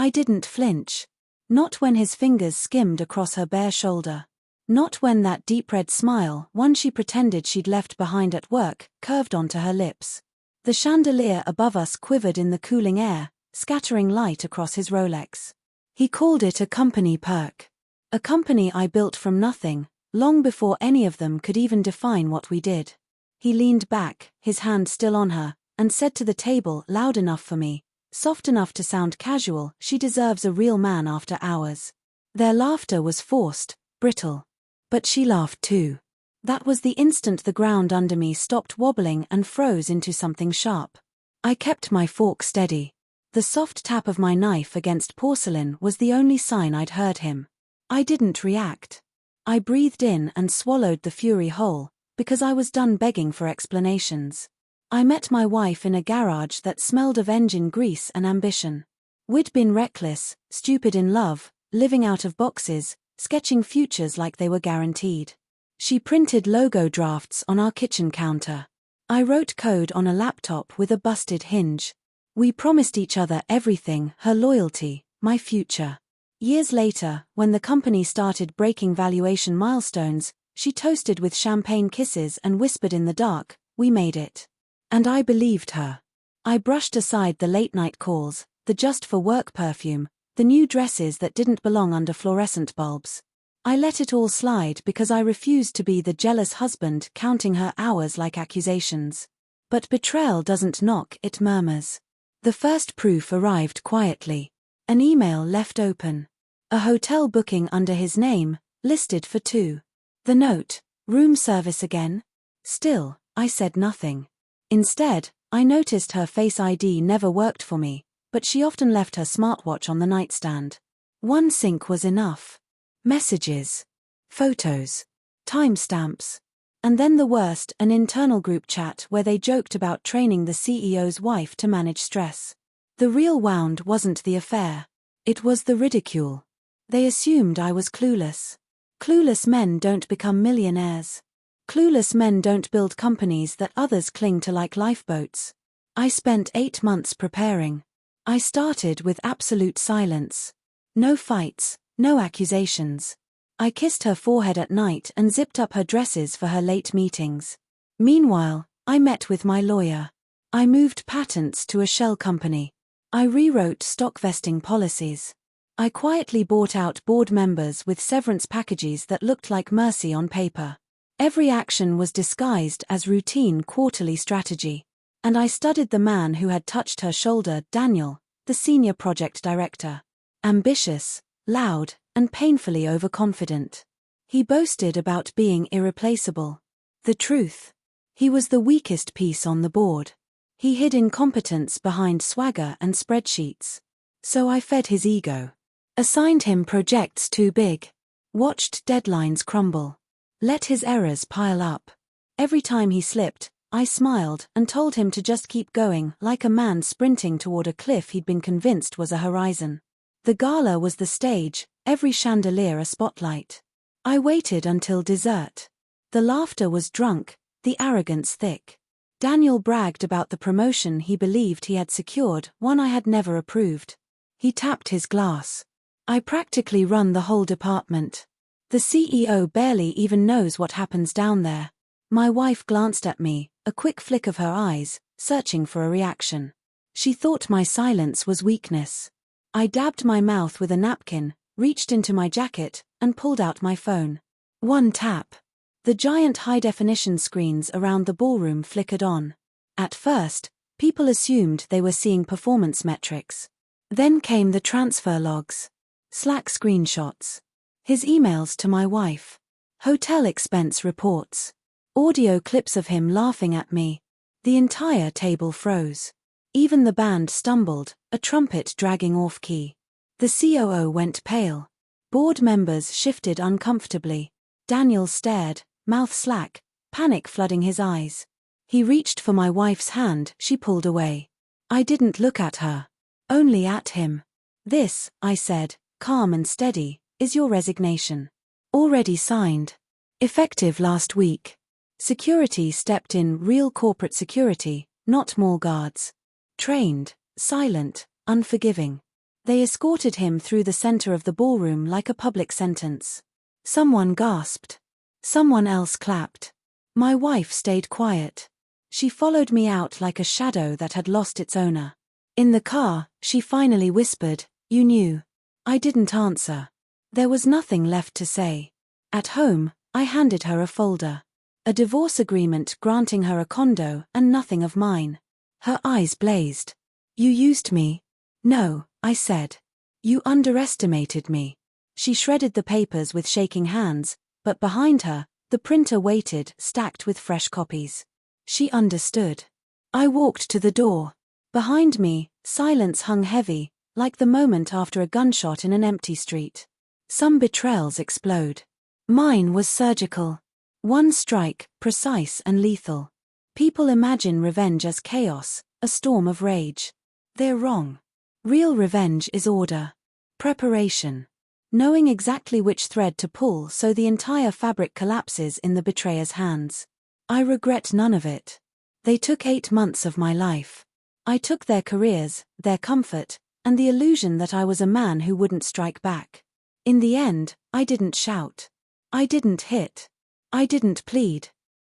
I didn't flinch. Not when his fingers skimmed across her bare shoulder. Not when that deep red smile, one she pretended she'd left behind at work, curved onto her lips. The chandelier above us quivered in the cooling air, scattering light across his Rolex. He called it a company perk. A company I built from nothing, long before any of them could even define what we did. He leaned back, his hand still on her, and said to the table, loud enough for me, soft enough to sound casual, "She deserves a real man after hours." Their laughter was forced, brittle. But she laughed too. That was the instant the ground under me stopped wobbling and froze into something sharp. I kept my fork steady. The soft tap of my knife against porcelain was the only sign I'd heard him. I didn't react. I breathed in and swallowed the fury whole, because I was done begging for explanations. I met my wife in a garage that smelled of engine grease and ambition. We'd been reckless, stupid in love, living out of boxes, sketching futures like they were guaranteed. She printed logo drafts on our kitchen counter. I wrote code on a laptop with a busted hinge. We promised each other everything, her loyalty, my future. Years later, when the company started breaking valuation milestones, she toasted with champagne kisses and whispered in the dark, "We made it." And I believed her. I brushed aside the late-night calls, the just-for-work perfume, the new dresses that didn't belong under fluorescent bulbs. I let it all slide because I refused to be the jealous husband counting her hours like accusations. But betrayal doesn't knock, it murmurs. The first proof arrived quietly. An email left open. A hotel booking under his name, listed for 2. The note, "Room service again?" Still, I said nothing. Instead, I noticed her Face ID never worked for me, but she often left her smartwatch on the nightstand. One sync was enough. Messages. Photos. Timestamps. And then the worst, an internal group chat where they joked about training the CEO's wife to manage stress. The real wound wasn't the affair. It was the ridicule. They assumed I was clueless. Clueless men don't become millionaires. Clueless men don't build companies that others cling to like lifeboats. I spent 8 months preparing. I started with absolute silence. No fights, no accusations. I kissed her forehead at night and zipped up her dresses for her late meetings. Meanwhile, I met with my lawyer. I moved patents to a shell company. I rewrote stock vesting policies. I quietly bought out board members with severance packages that looked like mercy on paper. Every action was disguised as routine quarterly strategy. And I studied the man who had touched her shoulder, Daniel, the senior project director. Ambitious, loud, and painfully overconfident. He boasted about being irreplaceable. The truth? He was the weakest piece on the board. He hid incompetence behind swagger and spreadsheets. So I fed his ego. Assigned him projects too big. Watched deadlines crumble. Let his errors pile up. Every time he slipped, I smiled and told him to just keep going, like a man sprinting toward a cliff he'd been convinced was a horizon. The gala was the stage, every chandelier a spotlight. I waited until dessert. The laughter was drunk, the arrogance thick. Daniel bragged about the promotion he believed he had secured, one I had never approved. He tapped his glass. "I practically run the whole department. The CEO barely even knows what happens down there." My wife glanced at me, a quick flick of her eyes, searching for a reaction. She thought my silence was weakness. I dabbed my mouth with a napkin, reached into my jacket, and pulled out my phone. One tap. The giant high-definition screens around the ballroom flickered on. At first, people assumed they were seeing performance metrics. Then came the transfer logs. Slack screenshots. His emails to my wife. Hotel expense reports. Audio clips of him laughing at me. The entire table froze. Even the band stumbled, a trumpet dragging off key. The COO went pale. Board members shifted uncomfortably. Daniel stared, mouth slack, panic flooding his eyes. He reached for my wife's hand, she pulled away. I didn't look at her. Only at him. "This," I said, calm and steady, "is your resignation. Already signed. Effective last week." Security stepped in, real corporate security, not mall guards. Trained, silent, unforgiving. They escorted him through the center of the ballroom like a public sentence. Someone gasped. Someone else clapped. My wife stayed quiet. She followed me out like a shadow that had lost its owner. In the car, she finally whispered, "You knew." I didn't answer. There was nothing left to say. At home, I handed her a folder. A divorce agreement granting her a condo and nothing of mine. Her eyes blazed. "You used me." "No," I said. "You underestimated me." She shredded the papers with shaking hands, but behind her, the printer waited, stacked with fresh copies. She understood. I walked to the door. Behind me, silence hung heavy, like the moment after a gunshot in an empty street. Some betrayals explode. Mine was surgical. One strike, precise and lethal. People imagine revenge as chaos, a storm of rage. They're wrong. Real revenge is order. Preparation. Knowing exactly which thread to pull so the entire fabric collapses in the betrayer's hands. I regret none of it. They took 8 months of my life. I took their careers, their comfort, and the illusion that I was a man who wouldn't strike back. In the end, I didn't shout. I didn't hit. I didn't plead.